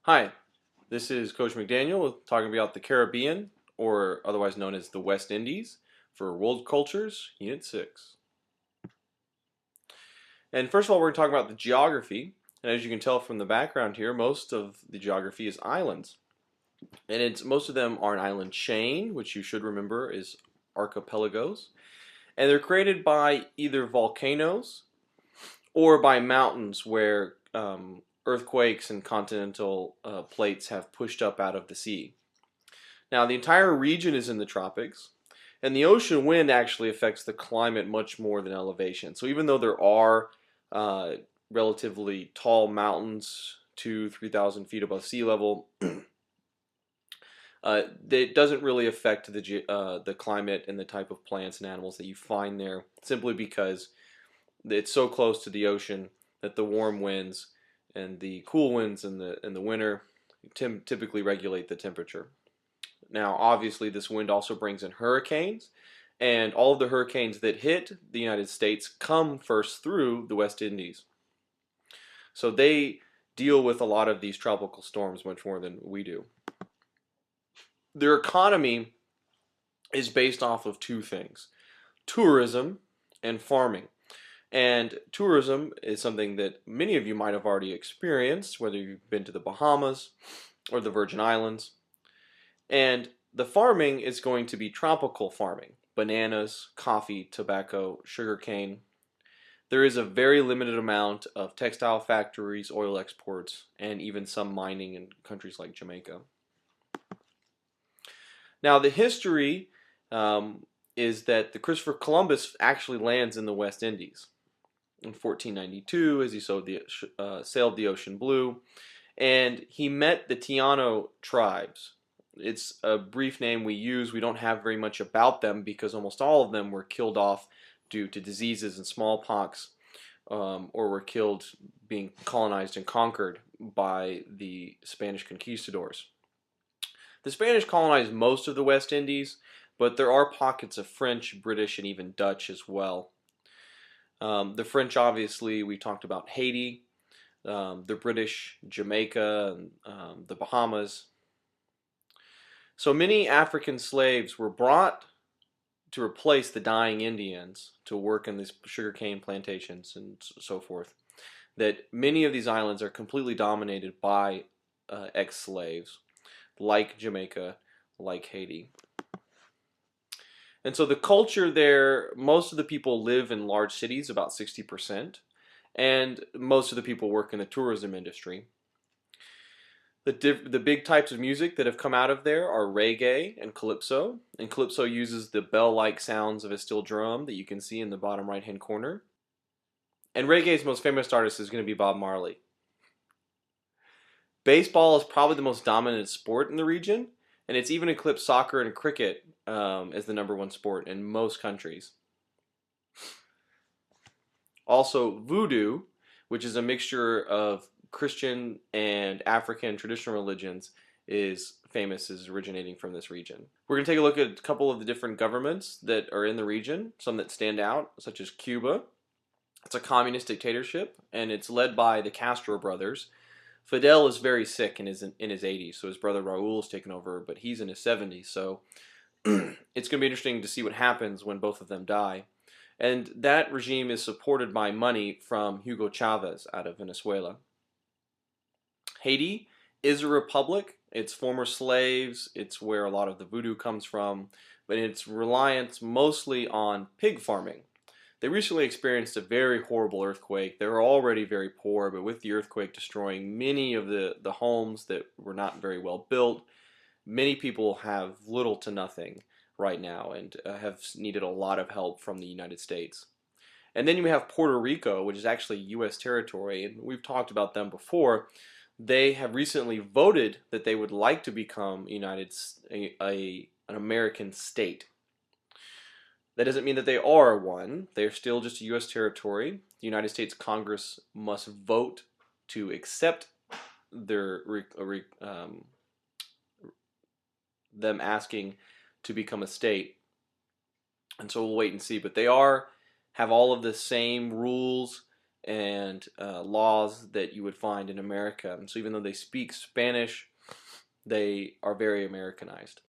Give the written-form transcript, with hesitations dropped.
Hi, this is Coach McDaniel talking about the Caribbean, or otherwise known as the West Indies, for World Cultures, Unit 6. And first of all, we're going to talk about the geography. And as you can tell from the background here, most of the geography is islands. And most of them are an island chain, which you should remember is archipelagos. And they're created by either volcanoes or by mountains where earthquakes and continental plates have pushed up out of the sea. Now, the entire region is in the tropics, and the ocean wind actually affects the climate much more than elevation. So even though there are uh, relatively tall mountains, 3,000 feet above sea level, it doesn't really affect the climate and the type of plants and animals that you find there, simply because it's so close to the ocean that the warm winds and the cool winds in the winter typically regulate the temperature. Now, obviously, this wind also brings in hurricanes, and all of the hurricanes that hit the United States come first through the West Indies. So they deal with a lot of these tropical storms much more than we do. Their economy is based off of two things: tourism and farming. And tourism is something that many of you might have already experienced, whether you've been to the Bahamas or the Virgin Islands. And the farming is going to be tropical farming: bananas, coffee, tobacco, sugarcane. There is a very limited amount of textile factories, oil exports, and even some mining in countries like Jamaica. Now, the history is that the Christopher Columbus actually lands in the West Indies in 1492 as he sailed the ocean blue, and he met the Taino tribes. It's a brief name we use. We don't have very much about them because almost all of them were killed off due to diseases and smallpox, or were killed being colonized and conquered by the Spanish conquistadors. The Spanish colonized most of the West Indies, but there are pockets of French, British, and even Dutch as well. The French, obviously, we talked about Haiti, the British, Jamaica, the Bahamas. So many African slaves were brought to replace the dying Indians to work in these sugarcane plantations and so forth. That many of these islands are completely dominated by ex-slaves, like Jamaica, like Haiti. And so the culture there, most of the people live in large cities, about 60%, and most of the people work in the tourism industry. The big types of music that have come out of there are reggae and calypso. And calypso uses the bell-like sounds of a steel drum that you can see in the bottom right-hand corner. And reggae's most famous artist is going to be Bob Marley. Baseball is probably the most dominant sport in the region, and it's even eclipsed soccer and cricket as the #1 sport in most countries. Also, voodoo, which is a mixture of Christian and African traditional religions, is famous as originating from this region. We're going to take a look at a couple of the different governments that are in the region, some that stand out, such as Cuba. It's a communist dictatorship, and it's led by the Castro brothers. Fidel is very sick and is in his 80s, so his brother Raul is taking over, but he's in his 70s, so it's going to be interesting to see what happens when both of them die. And that regime is supported by money from Hugo Chavez out of Venezuela. Haiti is a republic. It's former slaves. It's where a lot of the voodoo comes from, but it's reliant mostly on pig farming. They recently experienced a very horrible earthquake. They were already very poor, but with the earthquake destroying many of the homes that were not very well built, many people have little to nothing right now and have needed a lot of help from the United States. And then you have Puerto Rico, which is actually U.S. territory, and we've talked about them before. They have recently voted that they would like to become an American state. That doesn't mean that they are one. They're still just a U.S. territory. The United States Congress must vote to accept their them asking to become a state. And so we'll wait and see. But they have all of the same rules and laws that you would find in America. And so even though they speak Spanish, they are very Americanized.